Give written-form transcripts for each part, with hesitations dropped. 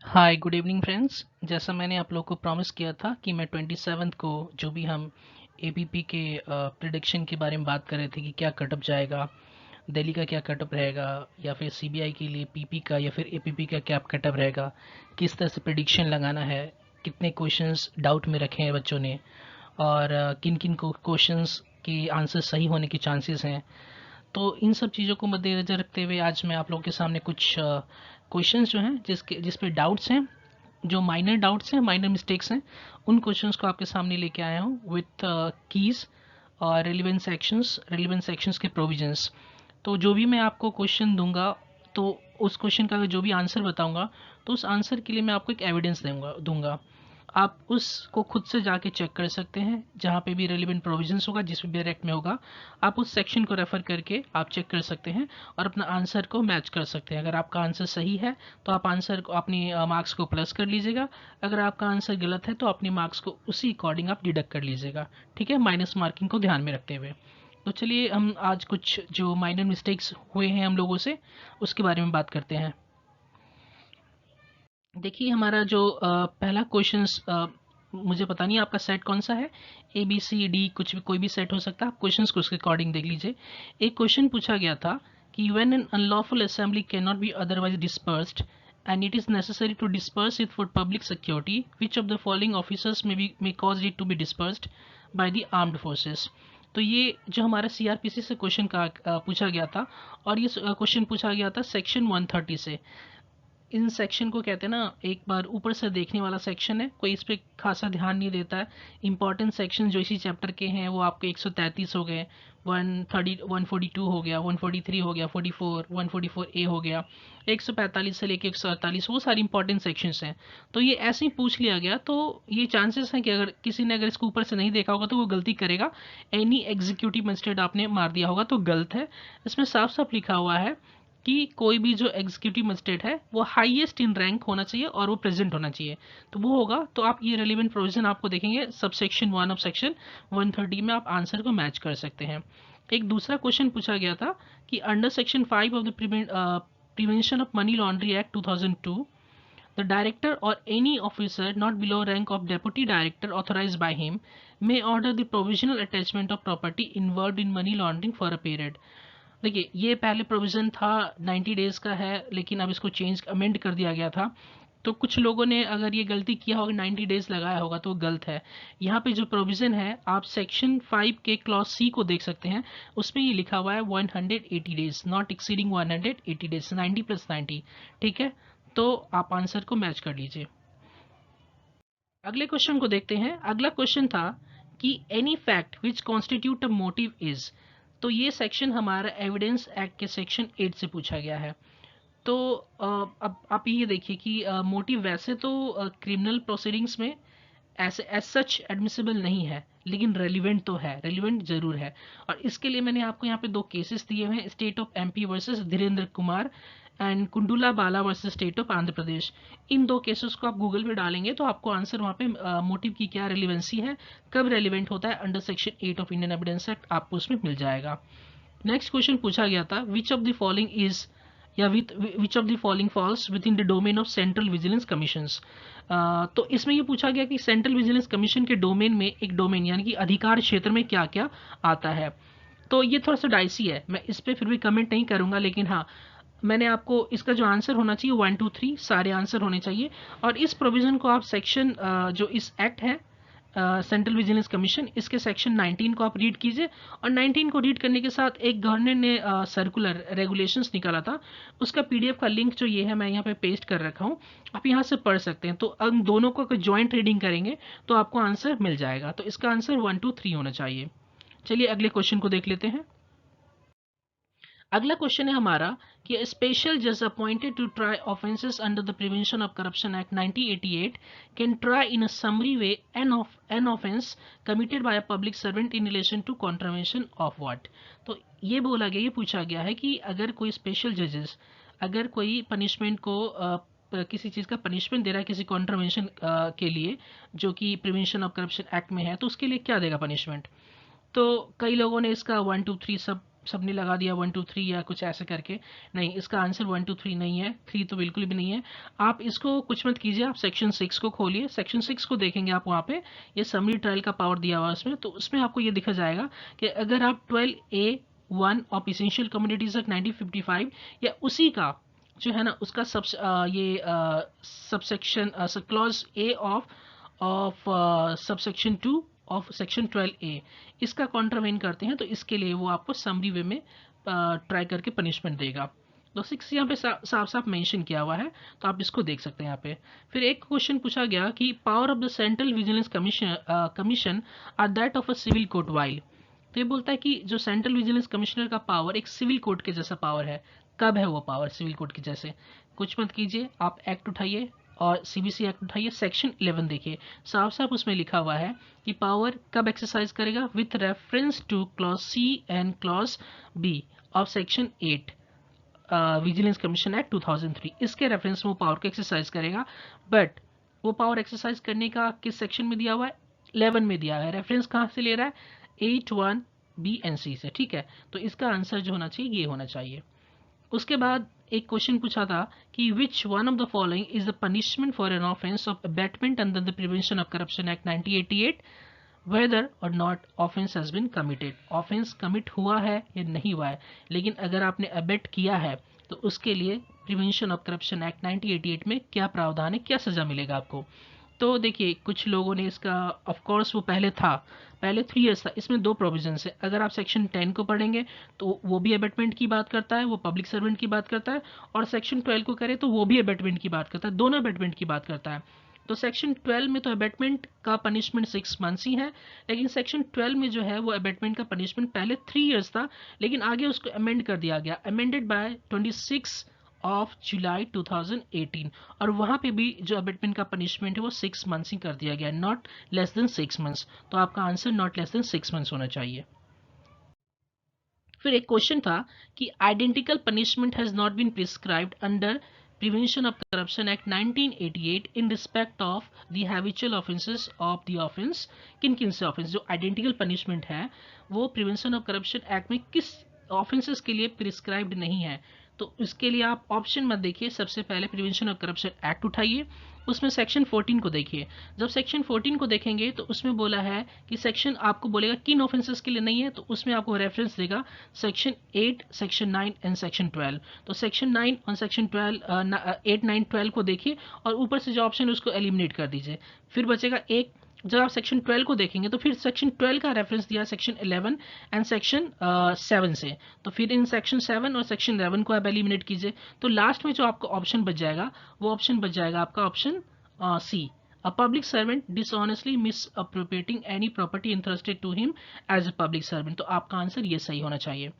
Hi good evening friends. जैसा मैंने आप लोगों को प्रॉमिस किया था कि मैं 27 को जो भी हम एबीपी के प्रिडिक्शन के बारे में बात कर रहे थे कि क्या कटअप जाएगा, दिल्ली का क्या कटअप रहेगा, या फिर सीबीआई के लिए पीपी का या फिर एपीपी का क्या कटअप रहेगा, किस तरह से प्रिडिक्शन लगाना है, कितने क्वेश्चंस डाउट में रखे हैं बच्चों ने, और किन किन क्वेश्चंस के आंसर सही होने के चांसेस हैं। तो इन सब चीज़ों को मद्देनज़र रखते हुए आज मैं आप लोगों के सामने कुछ क्वेश्चंस जो हैं जिस पे डाउट्स हैं, जो माइनर डाउट्स हैं, माइनर मिस्टेक्स हैं, उन क्वेश्चंस को आपके सामने लेके आया हूँ विथ कीज़ और रेलिवेंट सेक्शंस के प्रोविजंस। तो जो भी मैं आपको क्वेश्चन दूंगा, तो उस क्वेश्चन का जो भी आंसर बताऊंगा, तो उस आंसर के लिए मैं आपको एक एविडेंस दूंगा। आप उसको खुद से जाके चेक कर सकते हैं, जहाँ पे भी रेलिवेंट प्रोविजंस होगा, जिस भी एक्ट में होगा, आप उस सेक्शन को रेफर करके आप चेक कर सकते हैं और अपना आंसर को मैच कर सकते हैं। अगर आपका आंसर सही है तो आप आंसर को अपनी मार्क्स को प्लस कर लीजिएगा। अगर आपका आंसर गलत है तो अपनी मार्क्स को उसी अकॉर्डिंग आप डिडक्ट कर लीजिएगा। ठीक है, माइनस मार्किंग को ध्यान में रखते हुए। तो चलिए हम आज कुछ जो माइनर मिस्टेक्स हुए हैं हम लोगों से, उसके बारे में बात करते हैं। देखिए हमारा जो पहला क्वेश्चन, मुझे पता नहीं आपका सेट कौन सा है, ए बी सी डी, कुछ भी कोई भी सेट हो सकता है। आप क्वेश्चंस को उसके अकॉर्डिंग देख लीजिए। एक क्वेश्चन पूछा गया था कि when an unlawful assembly can not be otherwise dispersed and it is necessary to disperse it for public security, which of the following officers may cause it to be dispersed by the armed forces. तो ये जो हमारा CrPC से question का पूछा गया था, और ये क्वेश्चन पूछा गया था सेक्शन 130 से। इन सेक्शन को कहते हैं ना, एक बार ऊपर से देखने वाला सेक्शन है, कोई इस पर खासा ध्यान नहीं देता है। इंपॉर्टेंट सेक्शन जो इसी चैप्टर के हैं वो आपके 133 हो गए, 130 142 हो गया, 143 हो गया, 44 144 ए हो गया, 145 से लेके 148, वो सारे इंपॉर्टेंट सेक्शंस हैं। तो ये ऐसे ही पूछ लिया गया, तो ये चांसेस हैं कि अगर किसी ने अगर इसको ऊपर से नहीं देखा होगा तो वो गलती करेगा। एनी एग्जीक्यूटिव मजिस्ट्रेट आपने मार दिया होगा तो गलत है। इसमें साफ साफ लिखा हुआ है कि कोई भी जो एग्जीक्यूटिव मजिस्ट्रेट है वो हाईएस्ट इन रैंक होना चाहिए और वो प्रेजेंट होना चाहिए। तो वो होगा, तो आप ये रेलिवेंट प्रोविजन आपको देखेंगे सब सेक्शन 1 ऑफ सेक्शन 130 में, आप आंसर को मैच कर सकते हैं। एक दूसरा क्वेश्चन पूछा गया था कि under section 5 of the prevention of money laundry act 2002, the director or any officer not below rank of deputy director authorized by him may order the provisional attachment of property involved in money laundering for a period। देखिए ये पहले provision था 90 days का है, लेकिन अब इसको change amend कर दिया गया था। तो कुछ लोगों ने अगर ये गलती किया होगा, 90 डेज़ लगाया होगा, तो गलत है। यहाँ पे जो प्रोविज़न है, आप सेक्शन 5 के क्लॉज सी को देख सकते हैं। उसमें ये लिखा हुआ है 180 डेज, नॉट एक्सीडिंग 180 डेज, 90 + 90। ठीक है, तो आप आंसर को मैच कर लीजिए। अगले क्वेश्चन को देखते हैं। अगला क्वेश्चन था कि any fact which constitute a motive is. तो ये सेक्शन हमारा एविडेंस एक्ट के सेक्शन 8 से पूछा गया है। तो अब आप ये देखिए कि मोटिव वैसे तो क्रिमिनल प्रोसीडिंग्स में ऐसे एज सच एडमिसिबल नहीं है, लेकिन रेलिवेंट तो है, रेलिवेंट जरूर है। और इसके लिए मैंने आपको यहाँ पे दो केसेस दिए हुए हैं, State of MP versus Dhirendra Kumar and Kundula Bala versus State of Andhra Pradesh. इन दो केसेस को आप गूगल पे डालेंगे तो आपको आंसर वहाँ पे मोटिव की क्या रेलिवेंसी है, कब रेलिवेंट होता है under section 8 of Indian Evidence Act, आपको उसमें मिल जाएगा। नेक्स्ट क्वेश्चन पूछा गया था which of the following is या which of the following falls within the domain of central vigilance commissions. तो इसमें ये पूछा गया कि सेंट्रल विजिलेंस कमीशन के डोमेन में, एक डोमेन यानी कि अधिकार क्षेत्र में क्या क्या आता है। तो ये थोड़ा सा डाइसी है, मैं इस पर फिर भी कमेंट नहीं करूंगा, लेकिन हाँ, मैंने आपको इसका जो आंसर होना चाहिए 1 2 3 सारे आंसर होने चाहिए। और इस प्रोविज़न को आप सेक्शन जो इस एक्ट है सेंट्रल विजिलेंस कमीशन, इसके सेक्शन 19 को आप रीड कीजिए। और 19 को रीड करने के साथ एक गवर्नर ने सर्कुलर रेगुलेशंस निकाला था, उसका पीडीएफ का लिंक जो ये है मैं यहाँ पे पेस्ट कर रखा हूँ, आप यहाँ से पढ़ सकते हैं। तो उन दोनों को अगर ज्वाइंट रीडिंग करेंगे तो आपको आंसर मिल जाएगा। तो इसका आंसर 1 2 3 होना चाहिए। चलिए अगले क्वेश्चन को देख लेते हैं। अगला क्वेश्चन है हमारा कि स्पेशल जज appointed to try offences under the prevention of corruption act 1988 can try in a summary way an offence committed by a public servant in relation to contravention of what. तो ये बोला गया, ये पूछा गया है कि अगर कोई स्पेशल जजेस अगर कोई पनिशमेंट को किसी चीज़ का पनिशमेंट दे रहा है किसी कॉन्ट्रावेंशन के लिए, जो कि प्रिवेंशन ऑफ करप्शन एक्ट में है, तो उसके लिए क्या देगा पनिशमेंट। तो कई लोगों ने इसका 1 2 3 सब सबने लगा दिया 1 2 3 या कुछ ऐसे करके। नहीं, इसका आंसर 1 2 3 नहीं है, 3 तो बिल्कुल भी नहीं है। आप इसको कुछ मत कीजिए, आप सेक्शन 6 को खोलिए, सेक्शन 6 को देखेंगे आप, वहाँ पे ये समरी ट्रायल का पावर दिया हुआ है उसमें, तो उसमें आपको ये दिखा जाएगा कि अगर आप 12A1 of essential communities act 1955 या उसी का जो है ना उसका subsection clause A of subsection 2 of section 12A इसका कॉन्ट्रावेन करते हैं, तो इसके लिए वो आपको समरी वे में ट्राई करके पनिशमेंट देगा। तो 6 यहाँ पे साफ साफ मेंशन किया हुआ है, तो आप इसको देख सकते हैं यहाँ पे। फिर एक क्वेश्चन पूछा गया कि power of the central vigilance commission are that of a civil court while. तो ये बोलता है कि जो सेंट्रल विजिलेंस कमिश्नर का पावर एक सिविल कोर्ट के जैसा पावर है। कब है वो पावर सिविल कोर्ट के जैसे? कुछ मत कीजिए, आप एक्ट उठाइए और सीबीसी एक्ट उठाइए, सेक्शन 11 देखिए, साफ साफ उसमें लिखा हुआ है कि पावर कब एक्सरसाइज करेगा, with reference to clause C and clause B of section 8 vigilance commission act 2003, इसके रेफरेंस में वो पावर को एक्सरसाइज करेगा। बट वो पावर एक्सरसाइज करने का किस सेक्शन में दिया हुआ है? 11 में दिया है। रेफरेंस कहाँ से ले रहा है? 8(1)(b)(c) से, ठीक है। तो इसका आंसर जो होना चाहिए ये होना चाहिए। उसके बाद एक क्वेश्चन पूछा था कि which one of the following is the punishment for an offence of abetment under the prevention of corruption act 1988 whether और not offence has been committed. Offence commit हुआ है या नहीं हुआ है, लेकिन अगर आपने अबेट किया है तो उसके लिए प्रिवेंशन ऑफ करप्शन एक्ट 1988 में क्या प्रावधान है, क्या सजा मिलेगा आपको। तो देखिए कुछ लोगों ने इसका, ऑफ कोर्स वो पहले था, पहले 3 इयर्स था, इसमें 2 प्रोविजंस है। अगर आप सेक्शन 10 को पढ़ेंगे तो वो भी अबेटमेंट की बात करता है, वो पब्लिक सर्वेंट की बात करता है, और सेक्शन 12 को करें तो वो भी अबेटमेंट की बात करता है, दोनों अबेटमेंट की बात करता है। तो सेक्शन 12 में तो अबेटमेंट का पनिशमेंट 6 मंथ्स ही है, लेकिन सेक्शन 12 में जो है वो अबेटमेंट का पनिशमेंट पहले 3 इयर्स था, लेकिन आगे उसको अमेंड कर दिया गया, अमेंडेड बाय 26 ऑफ जुलाई 2018, और वहाँ पे भी जो अबेटमेंट का पनिशमेंट है वो 6 मंथ्स ही कर दिया गया, नॉट लेस देन 6 मंथ्स। तो आपका answer not less than 6 months होना चाहिए। फिर एक क्वेश्चन था कि identical punishment has not been prescribed under prevention of corruption act 1988 in respect of the habitual offences of the offence. किन किन से ऑफेंस जो आइडेंटिकल पनिशमेंट है वो प्रिवेंशन ऑफ करप्शन एक्ट में किस ऑफेंसेस के लिए प्रिस्क्राइब्ड नहीं है? तो इसके लिए आप ऑप्शन मत देखिए, सबसे पहले प्रिवेंशन ऑफ करप्शन एक्ट उठाइए, उसमें सेक्शन 14 को देखिए। जब सेक्शन 14 को देखेंगे तो उसमें बोला है कि सेक्शन आपको बोलेगा किन ऑफेंसेस के लिए नहीं है, तो उसमें आपको रेफरेंस देगा सेक्शन 8, सेक्शन 9 एंड सेक्शन 12। तो सेक्शन 9 और सेक्शन 12, 8 9 12 को देखिए और ऊपर से जो ऑप्शन है उसको एलिमिनेट कर दीजिए, फिर बचेगा एक। जब आप सेक्शन 12 को देखेंगे तो फिर सेक्शन 12 का रेफरेंस दिया सेक्शन 11 एंड सेक्शन 7 से, तो फिर इन सेक्शन 7 और सेक्शन 11 को आप एलिमिनेट कीजिए, तो लास्ट में जो आपका ऑप्शन बच जाएगा वो ऑप्शन बच जाएगा आपका option C, a public servant dishonestly misappropriating any property interested to him as a public servant. तो आपका आंसर ये सही होना चाहिए।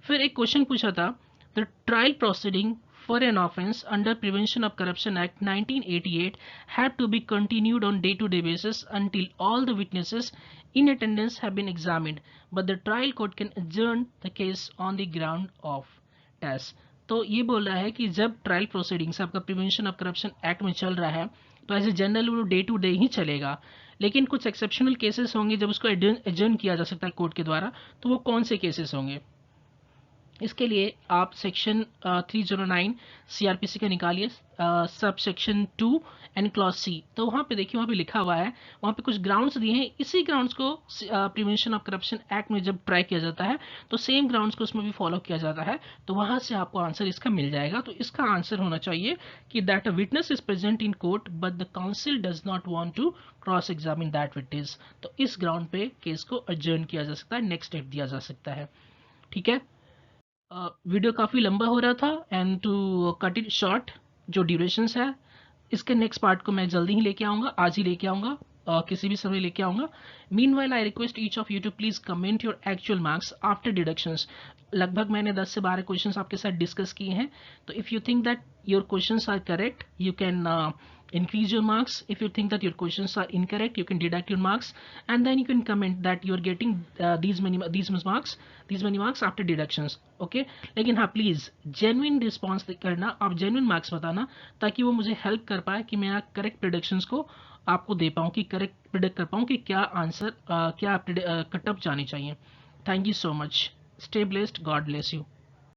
फिर एक क्वेश्चन पूछा था, the trial proceeding for an offense under Prevention of Corruption Act 1988 had to be continued on day-to-day basis until all the witnesses in attendance have been examined, but the trial court can adjourn the case on the ground of test। तो ये बोल रहा है कि जब trial proceedings आपका prevention of corruption act में चल रहा है तो एज ए जनरल वो डे टू डे ही चलेगा, लेकिन कुछ एक्सेप्शनल केसेस होंगे जब उसको एडजर्न किया जा सकता है कोर्ट के द्वारा। तो वो कौन से केसेस होंगे? इसके लिए आप सेक्शन 309 सीआरपीसी का निकालिए, sub section 2 and clause C. तो वहाँ पे देखिए, वहाँ पे लिखा हुआ है, वहाँ पे कुछ ग्राउंड्स दिए हैं, इसी ग्राउंड्स को प्रिवेंशन ऑफ करप्शन एक्ट में जब ट्राई किया जाता है तो सेम ग्राउंड्स को उसमें भी फॉलो किया जाता है, तो वहाँ से आपको आंसर इसका मिल जाएगा। तो इसका आंसर होना चाहिए कि that a witness is present in court but the council does not want to cross examine that witness. तो इस ग्राउंड पे केस को अडजर्न किया जा सकता है, नेक्स्ट डेट दिया जा सकता है। ठीक है, वीडियो काफ़ी लंबा हो रहा था, and to cut it short जो ड्यूरेशंस है इसके नेक्स्ट पार्ट को मैं जल्दी ही लेके आऊँगा, आज ही लेके आऊँगा, किसी भी समय लेके आऊँगा। Meanwhile I request each of you to please comment your actual marks after deductions. लगभग मैंने 10 से 12 क्वेश्चंस आपके साथ डिस्कस किए हैं, तो if you think that your questions are correct you can increase your marks. If you think that your questions are incorrect you can deduct your marks, and then you can comment that you are getting these many marks after deductions. Okay, लेकिन हाँ please genuine response करना, आप genuine marks बताना, ताकि वो मुझे help कर पाए कि मैं करेक्ट प्रिडिक्शंस को आपको दे पाऊँ, कि करेक्ट प्रिडिक्ट कर पाऊँ कि क्या आंसर क्या कटअप जानी चाहिए। Thank you so much. Stay blessed, God bless you.